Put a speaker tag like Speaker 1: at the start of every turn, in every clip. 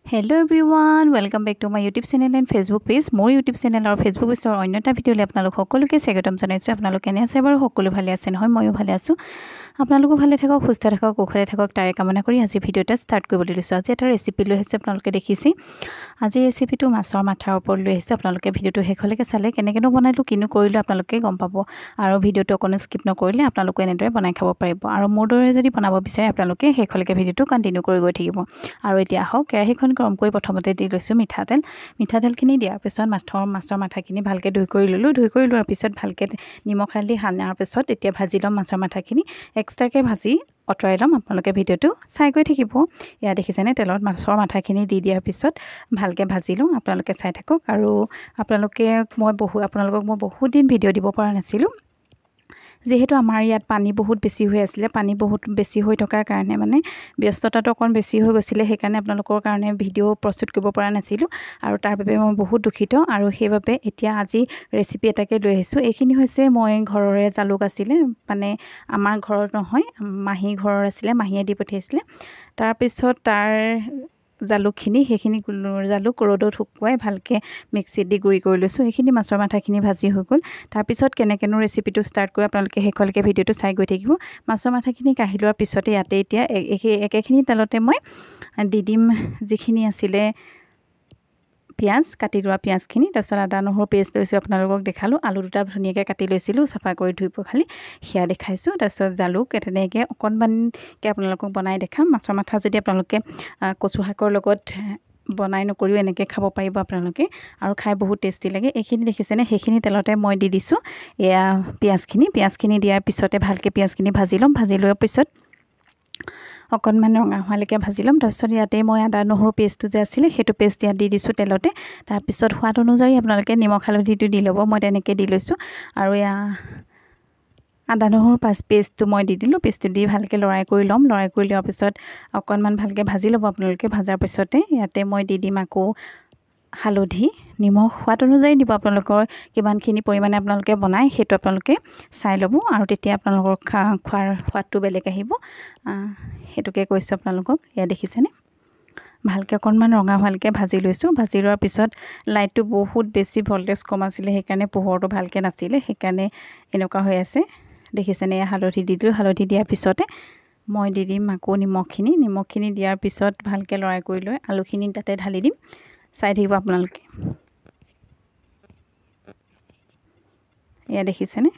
Speaker 1: Hello everyone, welcome back to my YouTube channel and Facebook page. More YouTube channel और Facebook page और अन्य video ले আপোনালোক সকলোকে স্বাগতম জনাইছো। আপোনালোক কেনে আছে বাৰু? সকলো ভালে আছে নহয়? ময়ো ভালে আছো। আপোনালোকো ভালে থাকক, সুস্থ থাকক, কুশলে থাকক তাৰে কামনা কৰি আজি ভিডিওটা ষ্টাৰ্ট কৰিবলৈ লৈছো। আজি এটা ৰেচিপি লৈ আহিছো, আপোনালোকে দেখিছে। আজি ৰেচিপিটো মাছৰ মাথাৰ ওপৰত লৈ আহিছো। আপোনালোকে ভিডিওটো শেষলৈকে চালে কেনেকেনো বনাইলো কিনো কৰিলো আপোনালোকে গম পাব। আৰু ভিডিওটো কোনো স্কিপ নকৰিলে আপোনালোকে এনেদৰে বনাই খাব পাৰিব। আৰু মোৰ দৰে যদি বনাব বিচাৰে আপোনালোকে শেষলৈকে ভিডিওটো কন্টিনিউ কৰি গৈ থাকিব। আৰু এতিয়া আহক কেৰাহীখন গৰম কৰি প্ৰথমতে দি লৈছো মিঠাতেলখিনি দিয়াৰ পিছত মাছৰ মাথাখিনি ভালকৈ ধুই কৰি ল'লোঁ। ধুই কৰি লোৱাৰ পিছত ভালকৈ নিমখ হালধি সানাৰ পিছত এতিয়া ভাজি ল'ম। মাছৰ মাথাখিনি এক্সট্ৰাকৈ ভাজি আঁতৰাই ল'ম। আপোনালোকে ভিডিওটো চাই গৈ থাকিব। এয়া দেখিছেনে, তেলত মাছৰ মাথাখিনি দি দিয়াৰ পিছত ভালকৈ ভাজি লওঁ। আপোনালোকে চাই থাকক। আৰু আপোনালোকক মই বহুত দিন ভিডিঅ' দিব পৰা নাছিলোঁ, যিহেতু আমাৰ ইয়াত পানী বহুত বেছি হৈ আছিলে। পানী বহুত বেছি হৈ থকাৰ কাৰণে মানে ব্যস্ততাটো অকণ বেছি হৈ গৈছিলে, সেইকাৰণে আপোনালোকৰ কাৰণে ভিডিঅ' প্ৰস্তুত কৰিব পৰা নাছিলোঁ। আৰু তাৰ বাবে মই বহুত দুখিত। আৰু সেইবাবে এতিয়া আজি ৰেচিপি এটাকে লৈ আহিছোঁ। এইখিনি হৈছে মই ঘৰৰে জালুক আছিলে, মানে আমাৰ ঘৰত নহয়, মাহী ঘৰৰ আছিলে, মাহীয়ে দি পঠিয়াইছিলে। তাৰপিছত তাৰ জালুকখিনি জালুক ৰ'দত শুকুৱাই ভালকৈ মিক্সিত দি গুড়ি কৰি লৈছোঁ। এইখিনি মাছৰ মাথাখিনি ভাজি হৈ গ'ল। তাৰপিছত কেনেকৈনো ৰেচিপিটো ষ্টাৰ্ট কৰি আপোনালোকে শেষলৈকে ভিডিঅ'টো চাই গৈ থাকিব। মাছৰ মাথাখিনি কাঢ়ি লোৱাৰ পিছতে ইয়াতে এতিয়া একেখিনি তেলতে মই দি দিম যিখিনি আছিলে পিঁয়াজ, কাটি লোৱা পিঁয়াজখিনি। তাৰপিছত আদা নহৰু পেষ্ট লৈছোঁ, আপোনালোকক দেখালোঁ। আলু দুটা ধুনীয়াকৈ কাটি লৈছিলোঁ, চাফা কৰি ধুই পখালি সেয়া দেখাইছোঁ। তাৰপিছত জালুক তেনেকৈ অকণমানকৈ আপোনালোকক বনাই দেখাম। মাছৰ মাথা যদি আপোনালোকে কচু শাকৰ লগত বনাই নকৰিও এনেকৈ খাব পাৰিব আপোনালোকে, আৰু খাই বহুত টেষ্টি লাগে। এইখিনি দেখিছেনে, সেইখিনি তেলতে মই দি দিছোঁ এয়া পিঁয়াজখিনি দিয়াৰ পিছতে ভালকৈ পিঁয়াজখিনি ভাজি ল'ম। ভাজি লোৱাৰ পিছত অকণমান ৰঙা হোৱালৈকে ভাজি ল'ম। তাৰপিছত ইয়াতে মই আদা নহৰু পেষ্টটো যে আছিলে সেইটো পেষ্ট ইয়াত দি দিছোঁ তেলতে। তাৰপিছত সোৱাদ অনুযায়ী আপোনালোকে নিমখ হালধিটো দি ল'ব, মই তেনেকৈ দি লৈছোঁ। আৰু এয়া আদা নহৰু পেষ্টটো মই দি দিলোঁ। পেষ্টটো দি ভালকৈ লৰাই কৰি ল'ম। লৰাই কৰি লোৱাৰ পিছত অকণমান ভালকৈ ভাজি ল'ব আপোনালোকে। ভাজাৰ পিছতে ইয়াতে মই দি দিম আকৌ হালধি, নিমখ সোৱাদ অনুযায়ী দিব। আপোনালোকৰ কিমানখিনি পৰিমাণে আপোনালোকে বনায় সেইটো আপোনালোকে চাই ল'ব, আৰু তেতিয়া আপোনালোকৰ খোৱাৰ সোৱাদটো বেলেগ আহিব। সেইটোকে কৈছোঁ আপোনালোকক। এয়া দেখিছেনে, ভালকৈ অকণমান ৰঙা হোৱালৈকে ভাজি লৈছোঁ। ভাজি লোৱাৰ পিছত লাইটটো বহুত বেছি ভল্টেজ কম আছিলে, সেইকাৰণে পোহৰটো ভালকৈ নাছিলে, সেইকাৰণে এনেকুৱা হৈ আছে। দেখিছেনে, হালধি দি দিলোঁ। হালধি দিয়াৰ পিছতে মই দি দিম আকৌ নিমখখিনি দিয়াৰ পিছত ভালকৈ লৰাই কৰি লৈ আলুখিনি তাতে ঢালি দিম। চাই থাকিব আপোনালোকে। এয়া দেখিছেনে,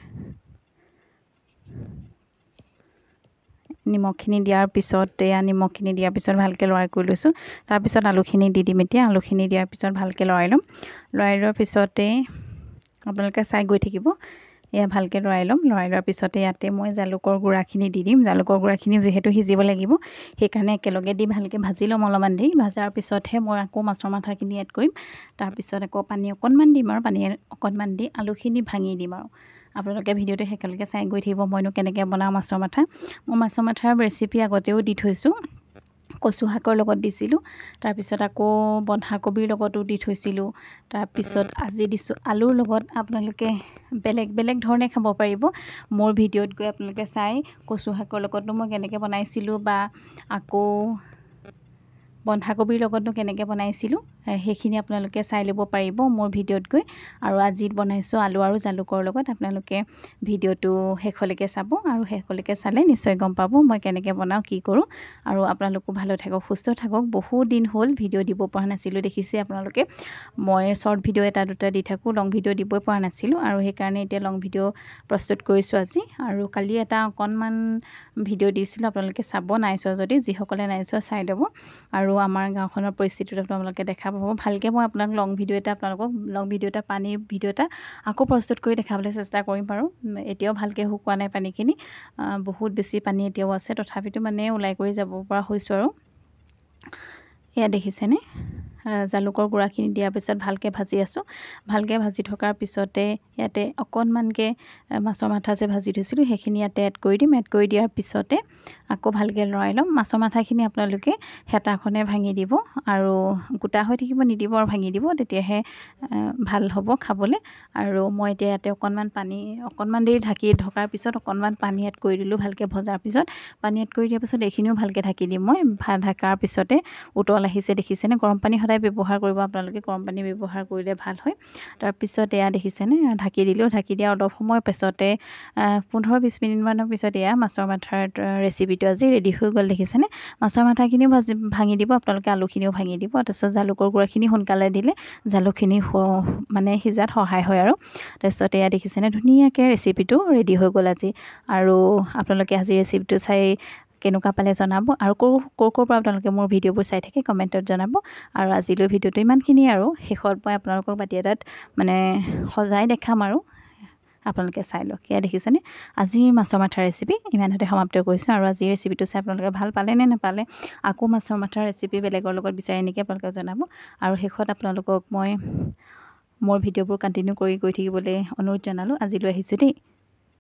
Speaker 1: নিমখখিনি দিয়াৰ পিছত ভালকৈ লৰাই কৰি লৈছোঁ। তাৰপিছত আলুখিনি দি দিম। এতিয়া আলুখিনি দিয়াৰ পিছত ভালকৈ লৰাই ল'ম। লৰাই লোৱাৰ পিছতে আপোনালোকে চাই গৈ থাকিব। এয়া ভালকৈ লৰাই ল'ম। লৰাই লোৱাৰ পিছতে ইয়াতে মই জালুকৰ গুড়াখিনি দি দিম। জালুকৰ গুড়াখিনি যিহেতু সিজিব লাগিব, সেইকাৰণে একেলগে দি ভালকৈ ভাজি ল'ম। অলপমান দেৰি ভাজাৰ পিছতহে মই আকৌ মাছৰ মাথাখিনি এড কৰিম। তাৰপিছত আকৌ পানী অকণমান দিম, আৰু পানী অকণমান দি আলুখিনি ভাঙি দিম। আৰু আপোনালোকে ভিডিঅ'টো শেষলৈকে চাই গৈ থাকিব। মইনো কেনেকৈ বনাওঁ মাছৰ মাথা। মই মাছৰ মাথাৰ ৰেচিপি আগতেও দি থৈছোঁ, কচু শাকৰ লগত দিছিলোঁ। তাৰপিছত আকৌ বন্ধাকবিৰ লগতো দি থৈছিলোঁ। তাৰপিছত আজি দিছোঁ আলুৰ লগত। আপোনালোকে বেলেগ বেলেগ ধৰণে খাব পাৰিব। মোৰ ভিডিঅ'ত গৈ আপোনালোকে চাই কচু শাকৰ লগতো মই কেনেকৈ বনাইছিলোঁ, বা আকৌ বন্ধাকবিৰ লগতনো কেনেকৈ বনাইছিলোঁ সেইখিনি আপোনালোকে চাই ল'ব পাৰিব মোৰ ভিডিঅ'ত গৈ। আৰু আজি বনাইছোঁ আলু আৰু জালুকৰ লগত। আপোনালোকে ভিডিঅ'টো শেষলৈকে চাব, আৰু শেষলৈকে চালে নিশ্চয় গম পাব মই কেনেকৈ বনাওঁ, কি কৰোঁ। আৰু আপোনালোকো ভালে থাকক, সুস্থ থাকক। বহুত দিন হ'ল ভিডিঅ' দিব পৰা নাছিলোঁ, দেখিছে আপোনালোকে। মই শ্বৰ্ট ভিডিঅ' এটা দুটা দি থাকোঁ, লং ভিডিঅ' দিবই পৰা নাছিলোঁ, আৰু সেইকাৰণে এতিয়া লং ভিডিঅ' প্ৰস্তুত কৰিছোঁ আজি। আৰু কালি এটা অকণমান ভিডিঅ' দিছিলোঁ, আপোনালোকে চাব নাই চোৱা যদি, যিসকলে নাই চোৱা চাই ল'ব। আৰু আমাৰ গাঁওখনৰ পৰিস্থিতিটো আপোনালোকে দেখা পাব ভালকৈ। মই আপোনালোকক লং ভিডিঅ' এটা পানীৰ ভিডিঅ' এটা আকৌ প্ৰস্তুত কৰি দেখাবলৈ চেষ্টা কৰিম বাৰু। এতিয়াও ভালকৈ শুকোৱা নাই পানীখিনি, বহুত বেছি পানী এতিয়াও আছে, তথাপিতো মানে ওলাই কৰি যাব পৰা হৈছোঁ। আৰু এয়া দেখিছেনে, জালুকৰ গুড়াখিনি দিয়াৰ পিছত ভালকৈ ভাজি আছোঁ। ভালকৈ ভাজি থকাৰ পিছতে ইয়াতে অকণমানকৈ মাছৰ মাথা যে ভাজি থৈছিলোঁ সেইখিনি ইয়াতে এড কৰি দিম। এড কৰি দিয়াৰ পিছতে আকৌ ভালকৈ লৰাই ল'ম। মাছৰ মাথাখিনি আপোনালোকে হেতাখনে ভাঙি দিব আৰু গোটা হৈ থাকিব নিদিব আৰু ভাঙি দিব, তেতিয়াহে ভাল হ'ব খাবলৈ। আৰু মই এতিয়া ইয়াতে অকণমান দেৰি ঢকাৰ পিছত অকণমান পানী এড কৰি দিলোঁ। ভালকৈ ভজাৰ পিছত পানী এড কৰি দিয়াৰ পিছত এইখিনিও ভালকৈ ঢাকি দিম। মই ঢাকাৰ পিছতে উতল আহিছে, দেখিছেনে? গৰম পানী সদায় ব্যৱহাৰ কৰিব আপোনালোকে, গৰম পানী ব্যৱহাৰ কৰিলে ভাল হয়। তাৰপিছত এয়া দেখিছেনে, ঢাকি দিলোঁ। ঢাকি দিয়া অলপ সময়ৰ পিছতে 15-20 মিনিটমানৰ পিছত এয়া মাছৰ মাথাৰ ৰেচিপিটো আজি ৰেডি হৈ গ'ল, দেখিছেনে? মাছৰ মাথাখিনিও ভাঙি দিব আপোনালোকে, আলুখিনিও ভাঙি দিব। তাৰপিছত জালুকৰ গুড়াখিনি সোনকালে দিলে জালুকখিনি মানে সিজাত সহায় হয় আৰু। তাৰপিছত এয়া দেখিছেনে, ধুনীয়াকৈ ৰেচিপিটো ৰেডি হৈ গ'ল আজি। আৰু আপোনালোকে আজি ৰেচিপিটো চাই কেনেকুৱা পালে জনাব, আৰু ক'ৰ পৰা আপোনালোকে মোৰ ভিডিঅ'বোৰ চাই থাকে কমেণ্টত জনাব। আৰু আজিলৈ ভিডিঅ'টো ইমানখিনিয়ে, আৰু শেষত মই আপোনালোকক বাতি এটাত মানে সজাই দেখাম আৰু আপোনালোকে চাই লওক। এয়া দেখিছেনে, আজিৰ মাছৰ মাথাৰ ৰেচিপি ইমানতে সমাপ্ত কৰিছোঁ। আৰু আজিৰ ৰেচিপিটো চাই আপোনালোকে ভাল পালে নে নাপালে, আকৌ মাছৰ মাথাৰ ৰেচিপি বেলেগৰ লগত বিচাৰি নেকি আপোনালোকে জনাব। আৰু শেষত আপোনালোকক মই মোৰ ভিডিঅ'বোৰ কণ্টিনিউ কৰি গৈ থাকিবলৈ অনুৰোধ জনালোঁ। আজিলৈ আহিছোঁ দেই।